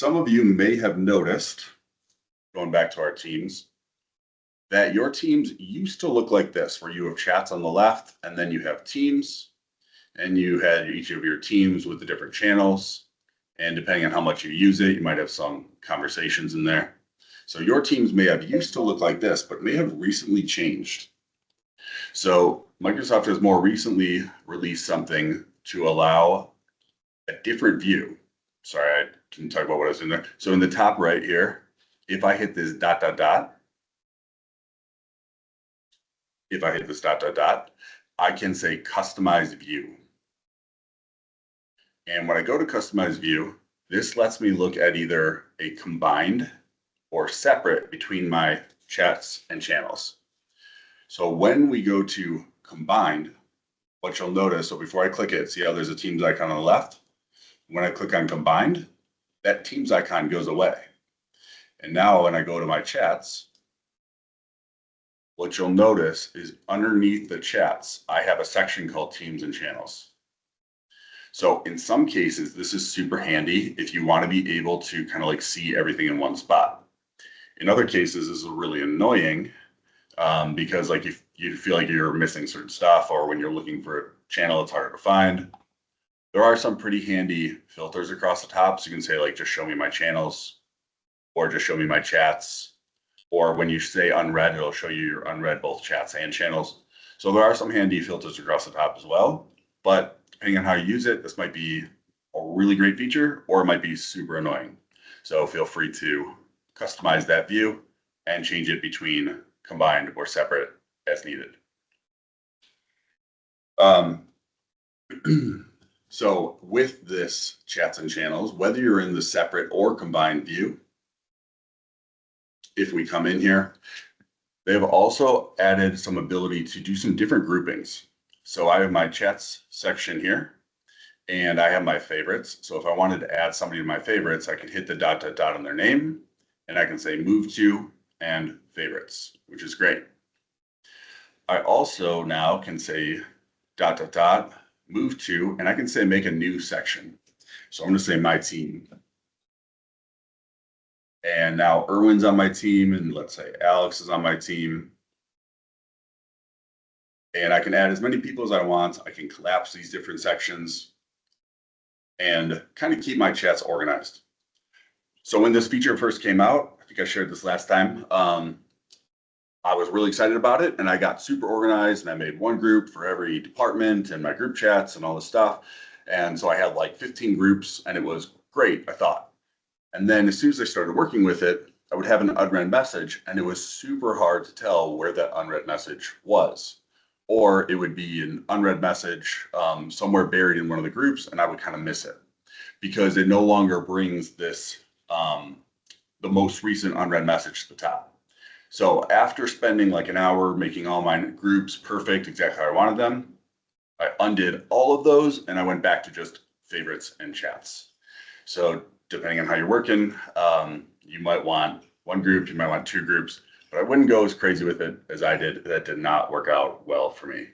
some of you may have noticed, going back to our teams, that your teams used to look like this, where you have chats on the left, and then you have teams, and you had each of your teams with the different channels. And depending on how much you use it, you might have some conversations in there. So your teams may have used to look like this, but may have recently changed. So Microsoft has more recently released something to allow a different view. Sorry, I didn't talk about what I was in there. So in the top right here, if I hit this dot, dot, dot, I can say customized view. And when I go to customize view, this lets me look at either a combined or separate between my chats and channels. So when we go to combined, what you'll notice, so before I click it, see how there's a Teams icon on the left? When I click on combined, that Teams icon goes away. And now when I go to my chats, what you'll notice is underneath the chats, I have a section called Teams and Channels. So in some cases, this is super handy if you want to be able to kind of like see everything in one spot. In other cases, this is really annoying because like if you feel like you're missing certain stuff, or when you're looking for a channel, it's harder to find. There are some pretty handy filters across the top. So you can say like, just show me my channels, or just show me my chats. Or when you say unread, it'll show you your unread both chats and channels. So there are some handy filters across the top as well. But depending on how you use it, this might be a really great feature, or it might be super annoying. So feel free to customize that view and change it between combined or separate as needed. So with this chats and channels, whether you're in the separate or combined view, if we come in here, they have also added some ability to do some different groupings. So I have my chats section here, and I have my favorites. So if I wanted to add somebody to my favorites, I can hit the dot, dot, dot on their name, and I can say move to and favorites, which is great. I also now can say dot, dot, dot, move to, and I can say make a new section. So I'm going to say my team. And now Erwin's on my team, and let's say Alex is on my team. And I can add as many people as I want. I can collapse these different sections and kind of keep my chats organized. So when this feature first came out, I think I shared this last time, I was really excited about it, and I got super organized, and I made one group for every department and my group chats and all this stuff. And so I had like 15 groups, and it was great, I thought. And then as soon as I started working with it, I would have an unread message, and it was super hard to tell where that unread message was. Or it would be an unread message somewhere buried in one of the groups, and I would kind of miss it because it no longer brings this, the most recent unread message to the top. So after spending like an hour making all my groups perfect, exactly how I wanted them, I undid all of those, and I went back to just favorites and chats. So depending on how you're working, you might want one group, you might want two groups, but I wouldn't go as crazy with it as I did. That did not work out well for me.